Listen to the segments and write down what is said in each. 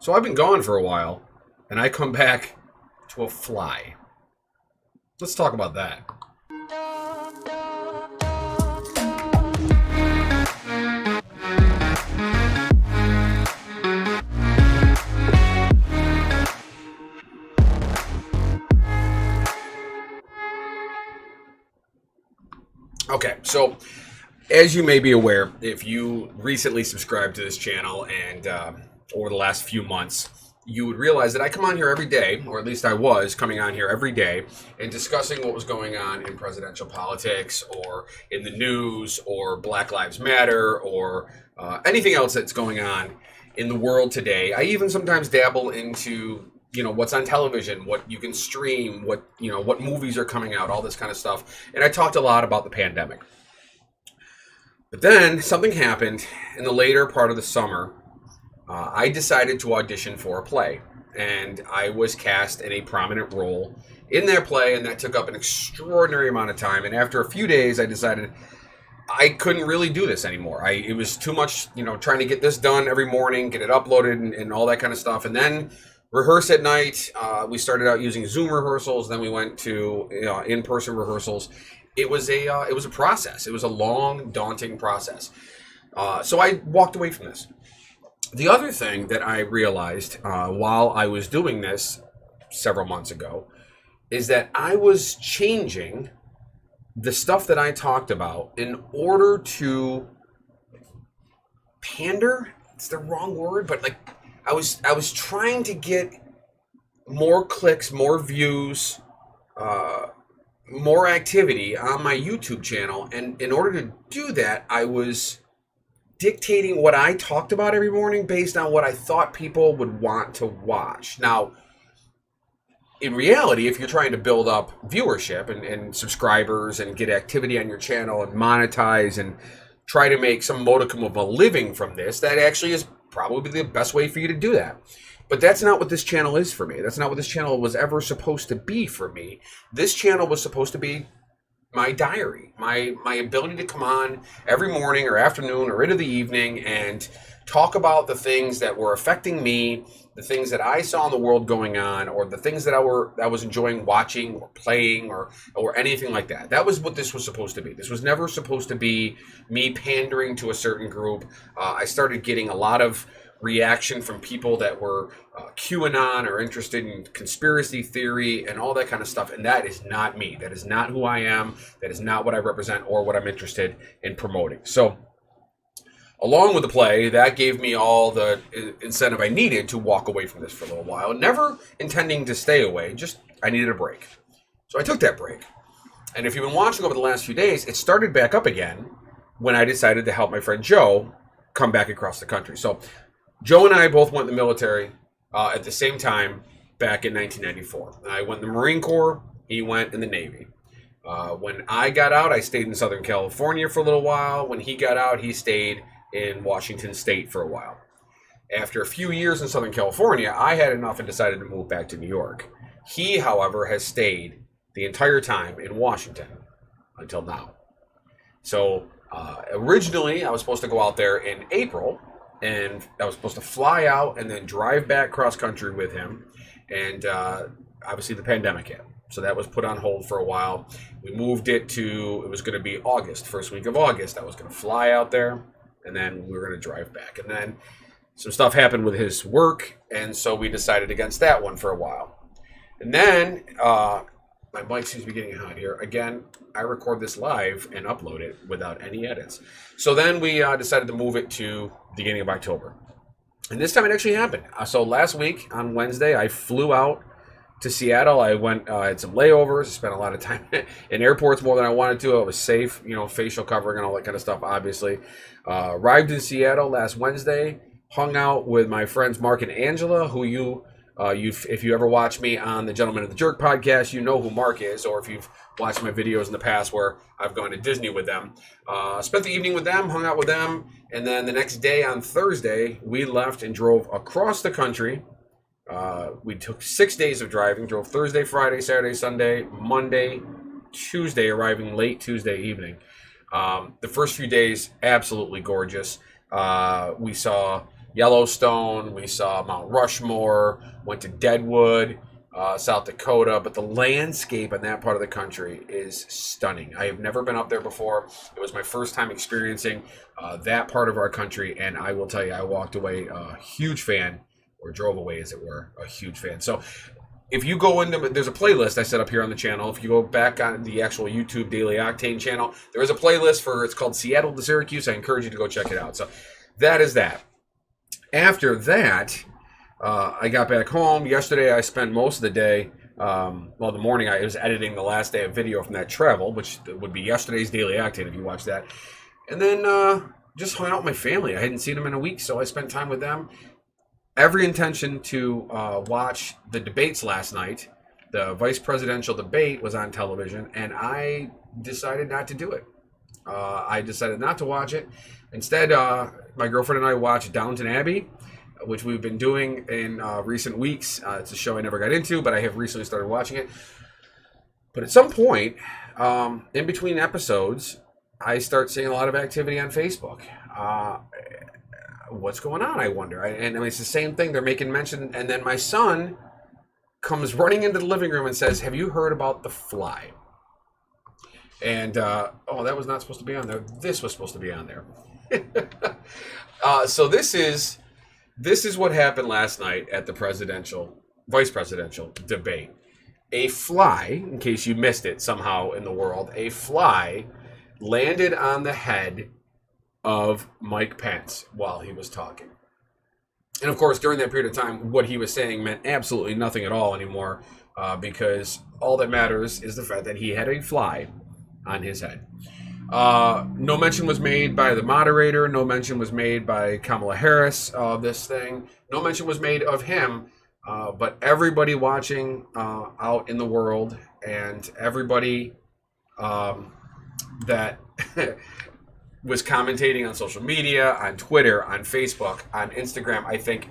So I've been gone for a while, and I come back to a fly. Let's talk about that. Okay, so as you may be aware, if you recently subscribed to this channel and over the last few months, you would realize that I come on here every day, or at least I was coming on here every day and discussing what was going on in presidential politics or in the news or Black Lives Matter or anything else that's going on in the world today. I even sometimes dabble into what's on television, what you can stream, what movies are coming out, all this kind of stuff. And I talked a lot about the pandemic. But then something happened in the later part of the summer. I decided to audition for a play, and I was cast in a prominent role in that play, and that took up an extraordinary amount of time. And after a few days, I decided I couldn't really do this anymore. It was too much, trying to get this done every morning, get it uploaded and all that kind of stuff. And then rehearse at night. We started out using Zoom rehearsals. Then we went to in-person rehearsals. It was a process. It was a long, daunting process. So I walked away from this. The other thing that I realized while I was doing this several months ago is that I was changing the stuff that I talked about in order to pander. It's the wrong word, but I was trying to get more clicks, more views, more activity on my YouTube channel. And in order to do that, I was dictating what I talked about every morning based on what I thought people would want to watch. Now, in reality, if you're trying to build up viewership and subscribers and get activity on your channel and monetize and try to make some modicum of a living from this, that actually is probably the best way for you to do that. But that's not what this channel is for me. That's not what this channel was ever supposed to be for me. This channel was supposed to be my diary, my ability to come on every morning or afternoon or into the evening and talk about the things that were affecting me, the things that I saw in the world going on, or the things that I was enjoying watching or playing or anything like that. That was what this was supposed to be. This was never supposed to be me pandering to a certain group. I started getting a lot of reaction from people that were QAnon or interested in conspiracy theory and all that kind of stuff. And that is not me. That is not who I am. That is not what I represent or what I'm interested in promoting. So along with the play, that gave me all the incentive I needed to walk away from this for a little while. Never intending to stay away, just I needed a break. So I took that break. And if you've been watching over the last few days, it started back up again when I decided to help my friend Joe come back across the country. So Joe and I both went in the military at the same time back in 1994. I went in the Marine Corps. He went in the Navy. When I got out, I stayed in Southern California for a little while. When he got out, he stayed in Washington State for a while. After a few years in Southern California, I had enough and decided to move back to New York. He, however, has stayed the entire time in Washington until now. So originally, I was supposed to go out there in April, and I was supposed to fly out and then drive back cross country with him. And obviously the pandemic hit. So that was put on hold for a while. We moved it was going to be August, first week of August. I was going to fly out there, and then we were going to drive back. And then some stuff happened with his work, and so we decided against that one for a while. And then my mic seems to be getting hot here. Again, I record this live and upload it without any edits. So then we decided to move it to the beginning of October. And this time it actually happened. So last week on Wednesday, I flew out to Seattle. I went, had some layovers, spent a lot of time in airports more than I wanted to. I was safe, facial covering and all that kind of stuff, obviously. Arrived in Seattle last Wednesday, hung out with my friends Mark and Angela, who if you ever watch me on the Gentleman of the Jerk podcast, you know who Mark is, or if you've watched my videos in the past where I've gone to Disney with them. Spent the evening with them, hung out with them, and then the next day on Thursday, we left and drove across the country. We took 6 days of driving, drove Thursday, Friday, Saturday, Sunday, Monday, Tuesday, arriving late Tuesday evening. The first few days, absolutely gorgeous. We saw Yellowstone, we saw Mount Rushmore, went to Deadwood, South Dakota, but the landscape in that part of the country is stunning. I have never been up there before. It was my first time experiencing that part of our country, and I will tell you, I walked away a huge fan, or drove away, as it were, a huge fan. So if you go into, there's a playlist I set up here on the channel. If you go back on the actual YouTube Daily Octane channel, there is a playlist it's called Seattle to Syracuse. I encourage you to go check it out. So that is that. After that, I got back home. Yesterday, I spent most of the day, the morning, I was editing the last day of video from that travel, which would be yesterday's Daily Octane if you watch that. And then just hung out with my family. I hadn't seen them in a week, so I spent time with them. Every intention to watch the debates last night. The vice presidential debate was on television, and I decided not to do it. I decided not to watch it. Instead, my girlfriend and I watched Downton Abbey, which we've been doing in recent weeks. It's a show I never got into, but I have recently started watching it. But at some point, in between episodes, I start seeing a lot of activity on Facebook. What's going on, I wonder? And I mean, it's the same thing. They're making mention, and then my son comes running into the living room and says, "Have you heard about The Fly?" And, that was not supposed to be on there. This was supposed to be on there. So this is what happened last night at the vice presidential debate. A fly, in case you missed it somehow in the world, a fly landed on the head of Mike Pence while he was talking. And of course, during that period of time, what he was saying meant absolutely nothing at all anymore, because all that matters is the fact that he had a fly on his head. No mention was made by the moderator. No mention was made by Kamala Harris of this thing. No mention was made of him. But everybody watching out in the world, and everybody that was commentating on social media, on Twitter, on Facebook, on Instagram, I think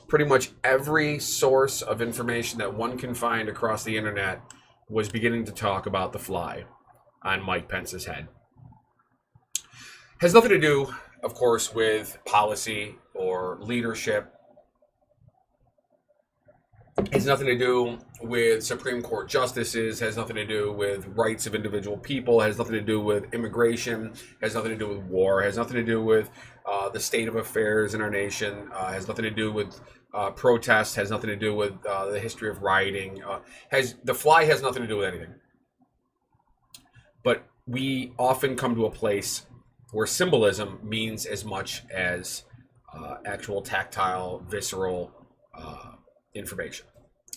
pretty much every source of information that one can find across the internet was beginning to talk about the fly on Mike Pence's head. Has nothing to do, of course, with policy or leadership. Has nothing to do with Supreme Court justices, has nothing to do with rights of individual people, has nothing to do with immigration, has nothing to do with war, has nothing to do with the state of affairs in our nation, has nothing to do with protests, has nothing to do with the history of rioting. The fly has nothing to do with anything. But we often come to a place where symbolism means as much as actual tactile, visceral information.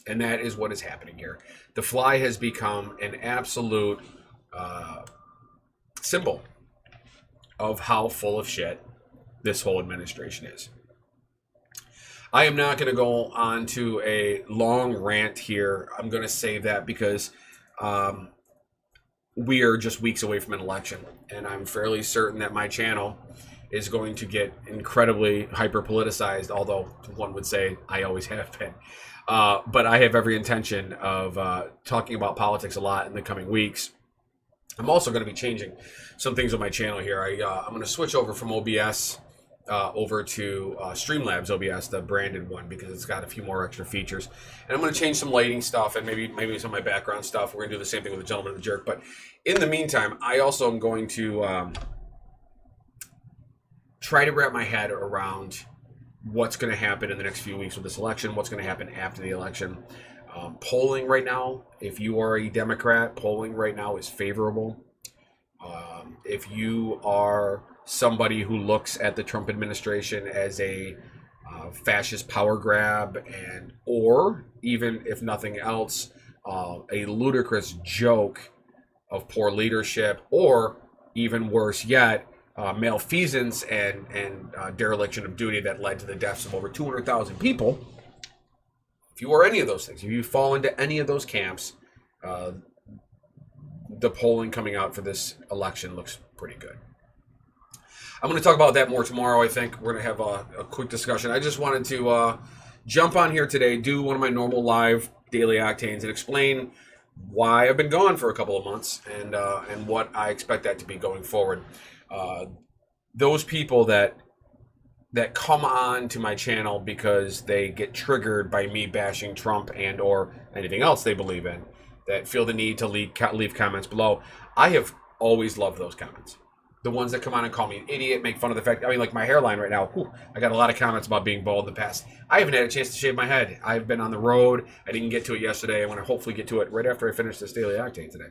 And that is what is happening here. The fly has become an absolute symbol of how full of shit this whole administration is. I am not going to go on to a long rant here. I'm going to save that because we are just weeks away from an election. And I'm fairly certain that my channel is going to get incredibly hyper-politicized, although one would say I always have been. But I have every intention of talking about politics a lot in the coming weeks. I'm also going to be changing some things on my channel here. I'm going to switch over from OBS over to Streamlabs OBS, the branded one, because it's got a few more extra features. And I'm going to change some lighting stuff and maybe some of my background stuff. We're going to do the same thing with the Gentleman and the Jerk. But in the meantime, I also am going to try to wrap my head around what's going to happen in the next few weeks with this election, what's going to happen after the election. Polling right now, if you are a Democrat, polling right now is favorable. If you are somebody who looks at the Trump administration as a fascist power grab, or even if nothing else, a ludicrous joke of poor leadership, or even worse yet, malfeasance and dereliction of duty that led to the deaths of over 200,000 people. If you are any of those things, if you fall into any of those camps, the polling coming out for this election looks pretty good. I'm going to talk about that more tomorrow, I think. We're going to have a quick discussion. I just wanted to jump on here today, do one of my normal live Daily Octanes, and explain why I've been gone for a couple of months and what I expect that to be going forward. Those people that that come on to my channel because they get triggered by me bashing Trump and or anything else they believe in, that feel the need to leave comments below. I have always loved those comments. The ones that come on and call me an idiot, make fun of the fact, I mean, like my hairline right now, I got a lot of comments about being bald in the past. I haven't had a chance to shave my head. I've been on the road. I didn't get to it yesterday. I'm going to hopefully get to it right after I finish this Daily Octane today.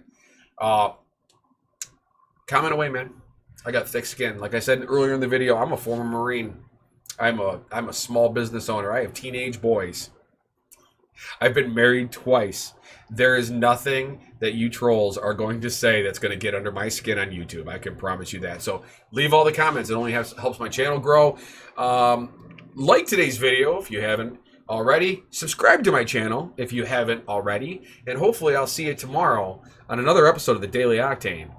Comment away, man. I got thick skin. Like I said earlier in the video, I'm a former Marine. I'm a small business owner. I have teenage boys. I've been married twice. There is nothing that you trolls are going to say that's going to get under my skin on YouTube. I can promise you that. So leave all the comments. It only helps my channel grow. Like today's video if you haven't already. Subscribe to my channel if you haven't already. And hopefully I'll see you tomorrow on another episode of the Daily Octane.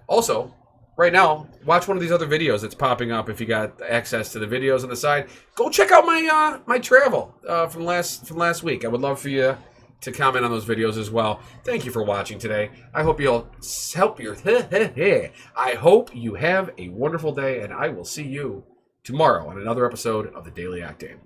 Also, right now, watch one of these other videos that's popping up if you got access to the videos on the side. Go check out my my travel from last week. I would love for you to comment on those videos as well. Thank you for watching today. I hope you have a wonderful day, and I will see you tomorrow on another episode of the Daily Octane.